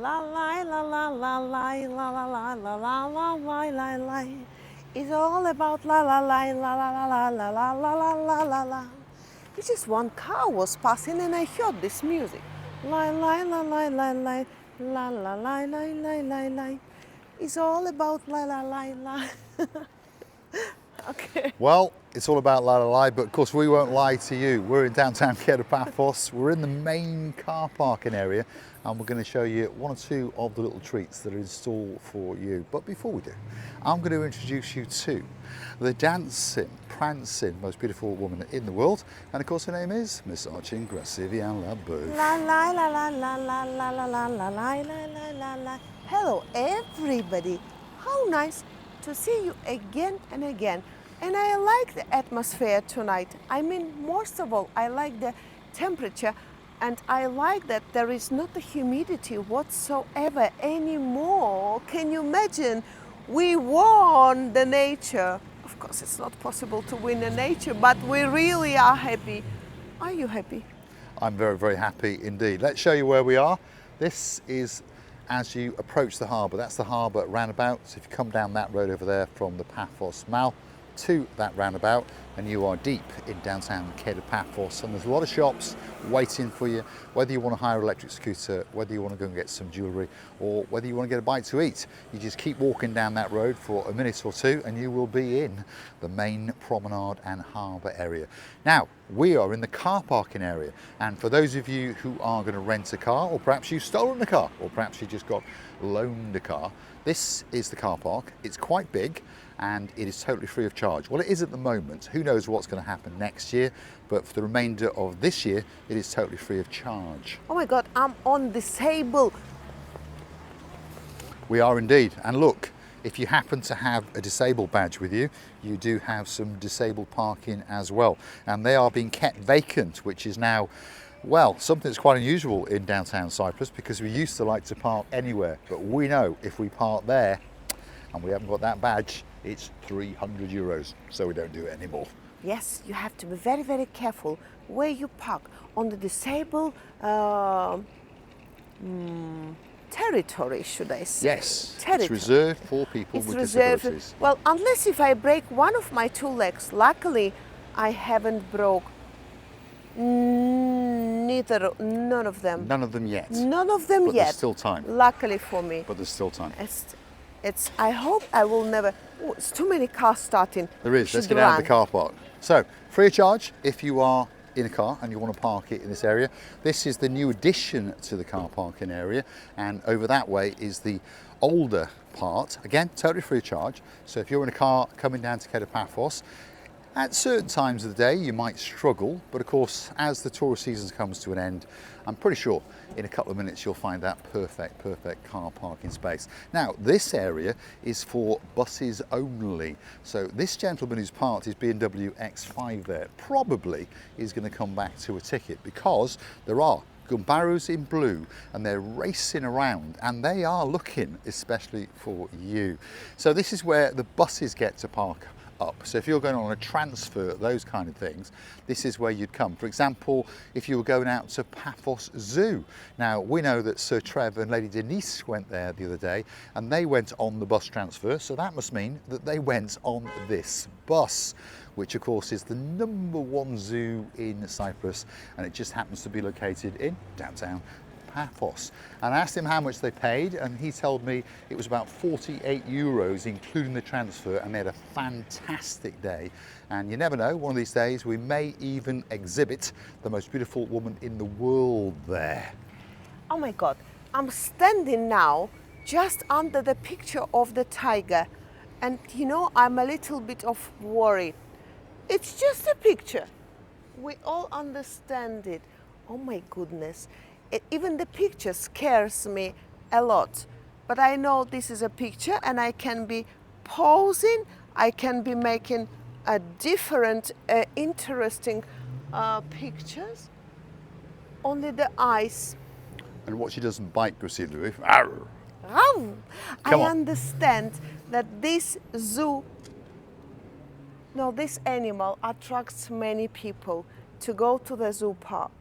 La la la la la la la la la la la la la la la. It's all about la la la la la la la la la la la la la. It's just one car was passing and I heard this music. La la la la la la la la la la la la la. It's all about la la la la. Okay. Well, it's all about lie to lie, but of course we won't lie to you. We're in downtown Paphos. We're in the main car parking area and we're going to show you one or two of the little treats that are in store for you. But before we do, I'm going to introduce you to the dancing, prancing, most beautiful woman in the world. And of course her name is Miss Archie Gracivian Labou. La la la la la la la la la la la la la la. Hello everybody. How nice to see you again and again. And I like the atmosphere tonight. I mean, most of all, I like the temperature and I like that there is not the humidity whatsoever anymore. Can you imagine? We won the nature. Of course, it's not possible to win the nature, but we really are happy. Are you happy? I'm very, very happy indeed. Let's show you where we are. This is as you approach the harbour. That's the harbour roundabout. So if you come down that road over there from the Paphos Mall to that roundabout, and you are deep in downtown Paphos, and there's a lot of shops waiting for you, whether you want to hire an electric scooter, whether you want to go and get some jewellery, or whether you want to get a bite to eat. You just keep walking down that road for a minute or two and you will be in the main promenade and harbour area. Now, we are in the car parking area, and for those of you who are going to rent a car, or perhaps you've stolen a car, or perhaps you just got loaned a car, this is the car park. It's quite big and it is totally free of charge. Well, it is at the moment. Who knows what's going to happen next year, but for the remainder of this year, it is totally free of charge. Oh my God, I'm on disabled. We are indeed. And look, if you happen to have a disabled badge with you, you do have some disabled parking as well. And they are being kept vacant, which is now, well, something that's quite unusual in downtown Cyprus, because we used to like to park anywhere. But we know if we park there and we haven't got that badge, it's 300 euros. So we don't do it anymore. Yes, you have to be very, very careful where you park on the disabled territory, should I say? Yes, territory. It's reserved for people with disabilities. Well, unless if I break one of my two legs. Luckily, I haven't broke none of them. None of them yet. None of them but yet. There's still time. Luckily for me. But there's still time. It's I hope I will never. Oh, it's too many cars starting. There is. Let's get out of the car park. So, free of charge if you are in a car and you want to park it in this area. This is the new addition to the car parking area, and over that way is the older part. Again, totally free of charge. So if you're in a car coming down to Paphos, at certain times of the day you might struggle, but of course as the tourist season comes to an end, I'm pretty sure in a couple of minutes you'll find that perfect car parking space. Now this area is for buses only, so this gentleman who's parked his BMW X5 there probably is going to come back to a ticket, because there are Gumbarus in blue and they're racing around and they are looking especially for you. So this is where the buses get to park up. So if you're going on a transfer, those kind of things, this is where you'd come. For example, if you were going out to Paphos Zoo. Now we know that Sir Trev and Lady Denise went there the other day and they went on the bus transfer, so that must mean that they went on this bus, which of course is the #1 zoo in Cyprus, and it just happens to be located in downtown Paphos. And I asked him how much they paid, and he told me it was about 48 euros including the transfer, and they had a fantastic day. And you never know, one of these days we may even exhibit the most beautiful woman in the world there. Oh my God, I'm standing now just under the picture of the tiger, and you know, I'm a little bit of worried. It's just a picture. We all understand it. Oh my goodness. Even the picture scares me a lot. But I know this is a picture and I can be posing, I can be making a different, interesting pictures. Only the eyes. And what she doesn't bite, Graciela. I understand that this animal attracts many people to go to the zoo park.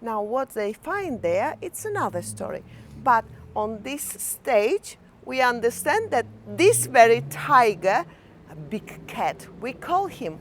Now what they find there, it's another story. But on this stage, we understand that this very tiger, a big cat, we call him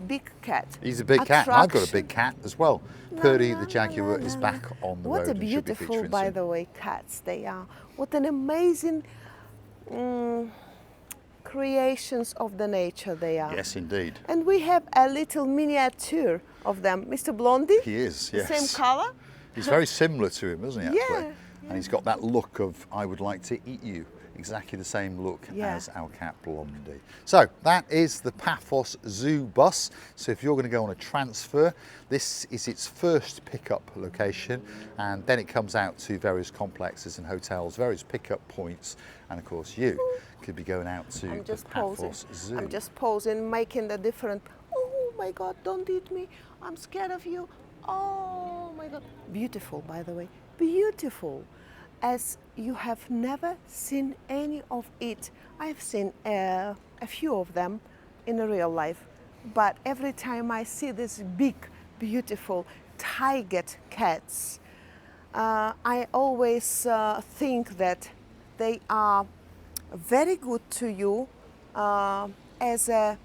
big cat. He's a big cat. I've got a big cat as well. Purdy the jaguar is back on the road. What a and should be beautiful, featuring by soon. the way, cats they are. What an amazing creations of the nature they are. Yes, indeed. And we have a little miniature of them. Mr. Blondie? He is, The yes. same color? He's very similar to him, isn't he, actually? Yeah, And he's got that look of, I would like to eat you. Exactly the same look Yeah. as our cat Blondie. So that is the Paphos Zoo bus. So if you're going to go on a transfer, this is its first pickup location, and then it comes out to various complexes and hotels, various pickup points, and of course you could be going out to I'm the just Paphos posing. Zoo. I'm just posing, making the different. Oh my God! Don't eat me! I'm scared of you. Oh my God! Beautiful, by the way. Beautiful, as you have never seen any of it. I've seen a few of them in real life, but every time I see these big, beautiful tiger cats, I always think that they are very good to you as a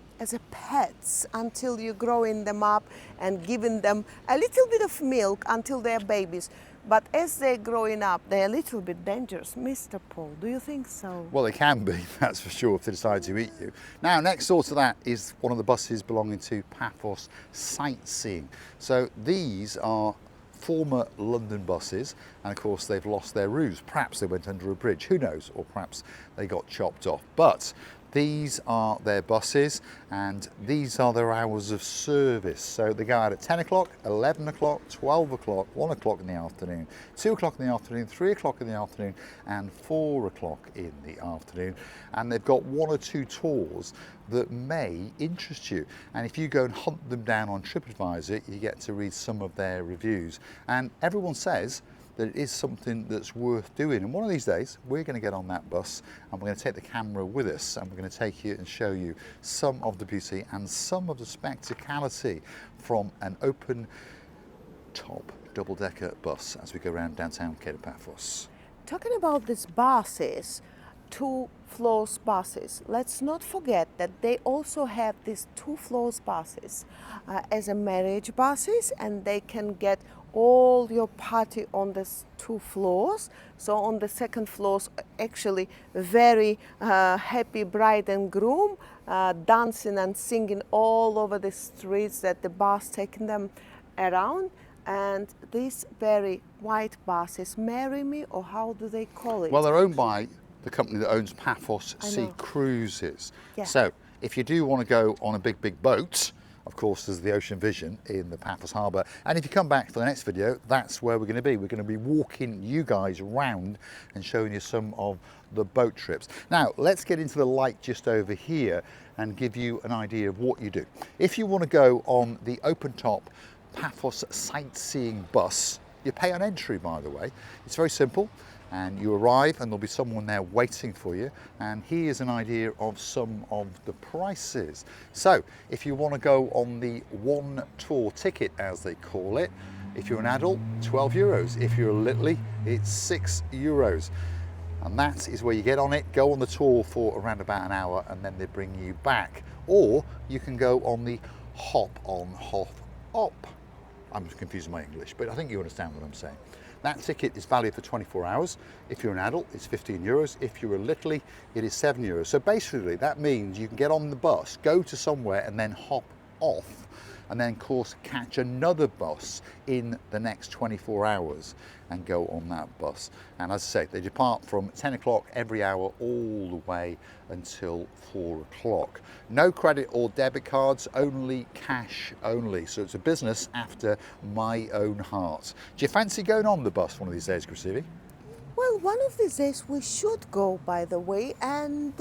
pets until you growing them up and giving them a little bit of milk until they're babies. But as they're growing up, they're a little bit dangerous. Mr. Paul, do you think so? Well, they can be, that's for sure, if they decide to eat you. Now, next door to that is one of the buses belonging to Paphos Sightseeing. So these are former London buses, and of course they've lost their roofs. Perhaps they went under a bridge, who knows, or perhaps they got chopped off. But these are their buses, and these are their hours of service. So they go out at 10 o'clock, 11 o'clock, 12 o'clock, 1 o'clock in the afternoon, 2 o'clock in the afternoon, 3 o'clock in the afternoon, and 4 o'clock in the afternoon. And they've got 1 or 2 tours that may interest you. And if you go and hunt them down on TripAdvisor, you get to read some of their reviews. And everyone says that it is something that's worth doing. And one of these days, we're going to get on that bus and we're going to take the camera with us, and we're going to take you and show you some of the beauty and some of the spectacality from an open top double-decker bus as we go around downtown Cape of Paphos. Talking about these buses, 2 floors buses, let's not forget that they also have these 2 floors buses as a marriage buses, and they can get all your party on these 2 floors. So on the second floors, actually very happy bride and groom dancing and singing all over the streets that the bus taking them around. And these very white buses, Marry Me, or how do they call it? Well, they're owned by the company that owns Paphos Sea know. Cruises. Yeah. So if you do want to go on a big boat, of course there's the Ocean Vision in the Paphos Harbour, and if you come back for the next video, that's where we're going to be. We're going to be walking you guys around and showing you some of the boat trips. Now let's get into the light just over here and give you an idea of what you do. If you want to go on the open top Paphos sightseeing bus, you pay on entry, by the way. It's very simple, and you arrive and there'll be someone there waiting for you, and here's an idea of some of the prices. So if you want to go on the one tour ticket, as they call it, if you're an adult, 12 euros. If you're a littly, it's 6 euros. And that is where you get on it, go on the tour for around about an hour, and then they bring you back. Or you can go on the hop on, hop up. I'm confusing my English, but I think you understand what I'm saying. That ticket is valid for 24 hours. If you're an adult, it's 15 euros. If you're a littly, it is 7 euros. So basically that means you can get on the bus, go to somewhere, and then hop off, and then of course catch another bus in the next 24 hours and go on that bus. And as I say, they depart from 10 o'clock every hour all the way until 4 o'clock. No credit or debit cards, only cash only. So it's a business after my own heart. Do you fancy going on the bus one of these days, Grisivi? Well, one of these days we should go, by the way, and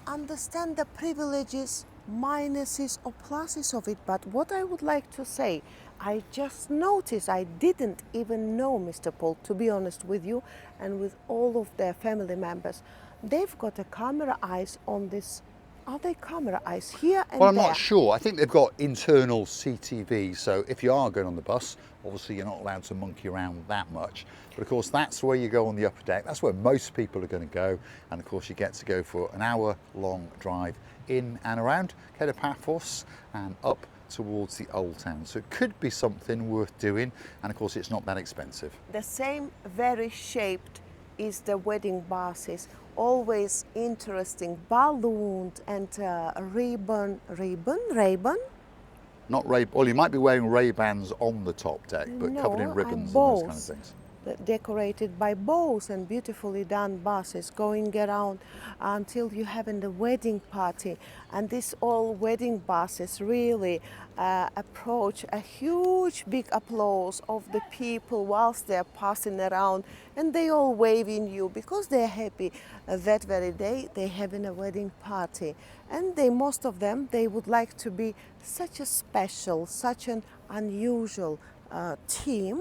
understand the privileges, minuses or pluses of it. But what I would like to say, I just noticed, I didn't even know, Mr. Paul, to be honest with you, and with all of their family members, they've got a camera eyes on this Are they camera eyes here and Well, I'm there? not sure. I think they've got internal CTV, so if you are going on the bus, obviously you're not allowed to monkey around that much. But of course, that's where you go on the upper deck. That's where most people are going to go. And of course, you get to go for an hour-long drive in and around Paphos and up towards the Old Town. So it could be something worth doing. And of course, it's not that expensive. The same very shaped is the wedding buses. Always interesting balloons and ribbon. Not Ray. Well, you might be wearing Ray-Bans on the top deck, but No, covered in ribbons and bows. those kind of things. Decorated by bows and beautifully done buses going around until you have in the wedding party. And this all wedding buses really approach a huge big applause of the people whilst they're passing around, and they all waving you because they're happy that very day they having a wedding party. And most of them, they would like to be such a special, such an unusual team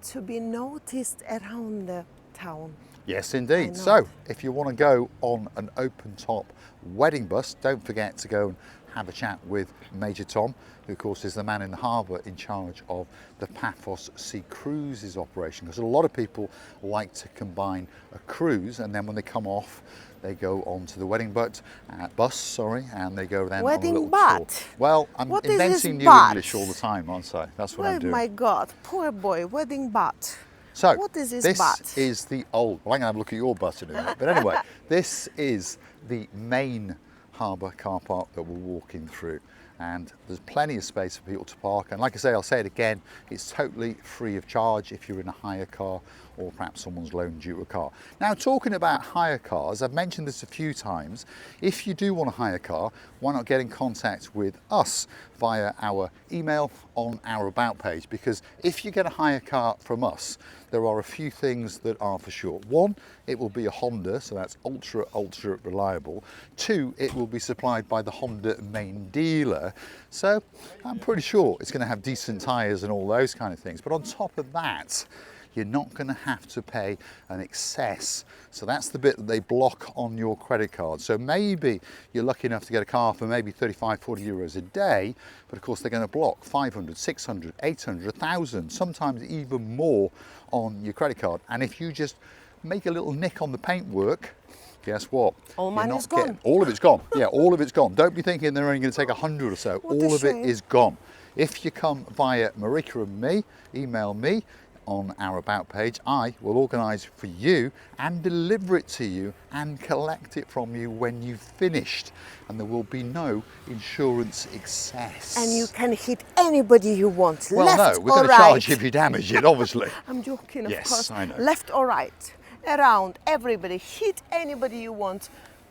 to be noticed around the town. Yes, indeed. So, if you want to go on an open top wedding bus, don't forget to go and have a chat with Major Tom, who of course is the man in the harbour in charge of the Paphos Sea Cruises operation. Because a lot of people like to combine a cruise, and then when they come off, they go on to the wedding bus, and they go then wedding on a little butt. tour. Well, I'm What inventing new butt? English all the time, aren't I? That's what I'm doing. Oh my God, poor boy, wedding butt. So, what is his this butt? is the old, well, I'm going to have a look at your butt in a minute. But anyway, this is the main harbour car park that we're walking through. And there's plenty of space for people to park. And like I say, I'll say it again, it's totally free of charge if you're in a hire car or perhaps someone's loaned you a car. Now, talking about hire cars, I've mentioned this a few times. If you do want to hire a car, why not get in contact with us via our email on our About page? Because if you get a hire car from us, there are a few things that are for sure. One, it will be a Honda, so that's ultra reliable. Two, it will be supplied by the Honda main dealer. So I'm pretty sure it's going to have decent tyres and all those kind of things. But on top of that, you're not going to have to pay an excess. So that's the bit that they block on your credit card. So maybe you're lucky enough to get a car for maybe 35, 40 euros a day, but of course they're going to block 500, 600, 800, 1,000, sometimes even more on your credit card. And if you just make a little nick on the paintwork, guess what? All money is gone. All of it's gone. Yeah, all of it's gone. Don't be thinking they're only going to take 100 or so. All of it is gone. If you come via Marika and me, email me on our About page, I will organise for you and deliver it to you and collect it from you when you've finished. And there will be no insurance excess. And you can hit anybody you want, well, left no, we're or going to right. charge if you damage it, obviously. I'm joking, of Yes, course. I know. Left or right, around, everybody, hit anybody you want.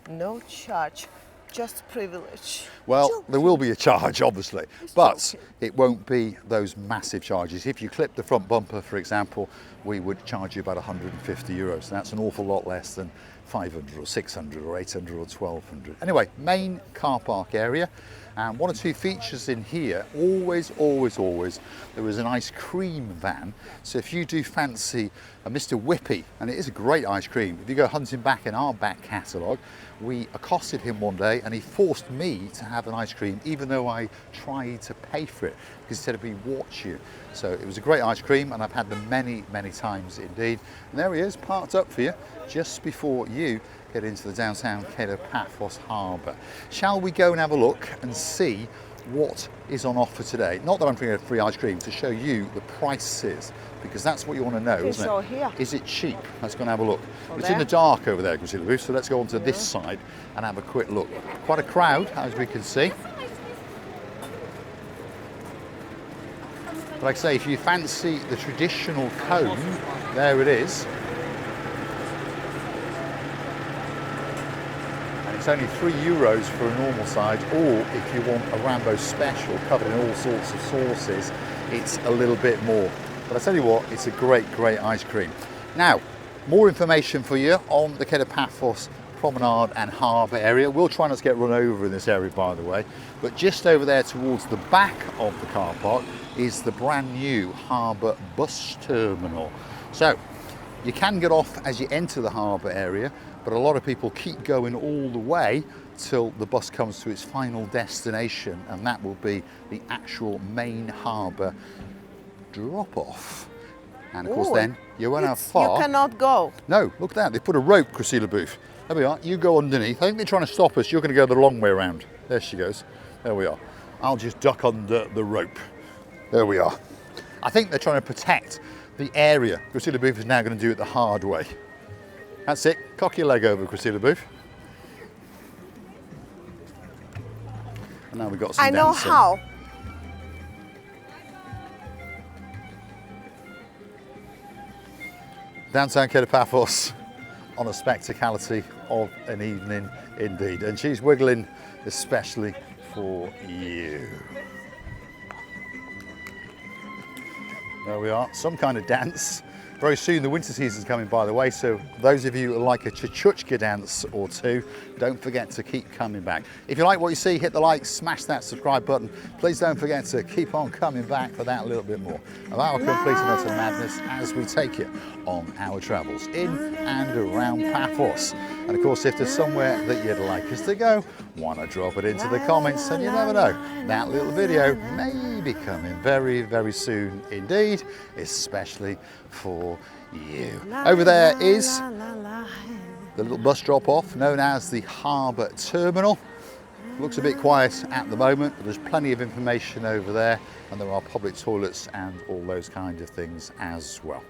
No charge, just privilege. Well, Joking. there will be a charge, obviously, but joking. it won't be those massive charges. If you clip the front bumper, for example, we would charge you about 150 euros. That's an awful lot less than 500 or 600 or 800 or 1200. Anyway, main car park area. And one or two features in here, always, there is an ice cream van. So if you do fancy a Mr. Whippy, and it is a great ice cream, if you go hunting back in our back catalogue, we accosted him one day and he forced me to have an ice cream, even though I tried to pay for it, because he said if we watch you. So it was a great ice cream, and I've had them many, many times indeed. And there he is, parked up for you, just before you get into the downtown Paphos Harbour. Shall we go and have a look and see what is on offer today? Not that I'm bringing a free ice cream, to show you the prices, because that's what you want to know, isn't it? Here. Is it cheap? Let's go and have a look. It's in there. the dark over there, Grisilla, so let's go onto this side and have a quick look. Quite a crowd, as we can see. But like I say, if you fancy the traditional cone, there it is. It's only €3 for a normal size, or if you want a Rambo special covered in all sorts of sauces, it's a little bit more. But I tell you what, it's a great ice cream. Now, more information for you on the Paphos Promenade and Harbour area. We'll try not to get run over in this area, by the way, but just over there towards the back of the car park is the brand new Harbour Bus Terminal. So, you can get off as you enter the harbour area but a lot of people keep going all the way till the bus comes to its final destination, and that will be the actual main harbour drop-off. And of course then you won't have far. You cannot go. No, look at that, they put a rope, Cressida Booth. There we are, you go underneath. I think they're trying to stop us, you're going to go the long way around. There she goes, there we are. I'll just duck under the rope. There we are. I think they're trying to protect the area. Cressida Booth is now going to do it the hard way. That's it, cock your leg over, Cressida Booth. And now we've got some I know dancing. how. Downtown Paphos on a spectacality of an evening indeed. And she's wiggling especially for you. There we are, some kind of dance. Very soon the winter season's coming, by the way, so those of you who like a chuchuchka dance or two, don't forget to keep coming back. If you like what you see, hit the like, smash that subscribe button. Please don't forget to keep on coming back for that little bit more of our complete and utter madness as we take you on our travels in and around Paphos. And of course, if there's somewhere that you'd like us to go, why not drop it into the comments, and you never know, that little video may be coming very, very soon indeed, especially for you. Over there is the little bus drop off known as the Harbour Terminal. Looks a bit quiet at the moment, but there's plenty of information over there, and there are public toilets and all those kind of things as well.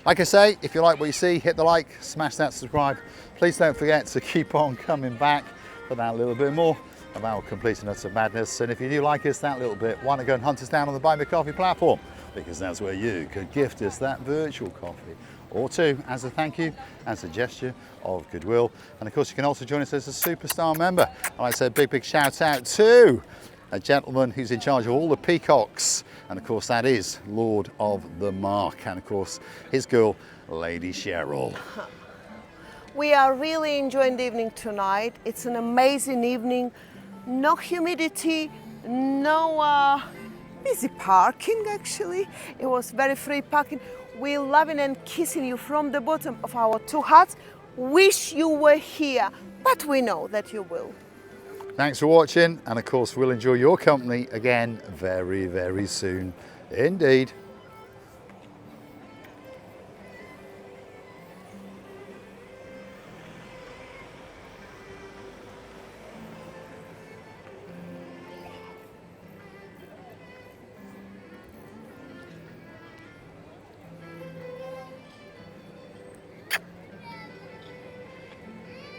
Like I say, if you like what you see, hit the like, smash that subscribe. Please don't forget to keep on coming back for that little bit more of our complete and utter madness. And if you do like us that little bit, why not go and hunt us down on the Buy Me Coffee platform, because that's where you could gift us that virtual coffee or two as a thank you, as a gesture of goodwill. And of course, you can also join us as a superstar member. And I say a big, big shout out to a gentleman who's in charge of all the peacocks. And of course, that is Lord of the Mark. And of course, his girl, Lady Cheryl. We are really enjoying the evening tonight. It's an amazing evening. No humidity, no busy parking actually. It was very free parking. We're loving and kissing you from the bottom of our two hearts. Wish you were here, but we know that you will. Thanks for watching, and of course we'll enjoy your company again very, very soon indeed.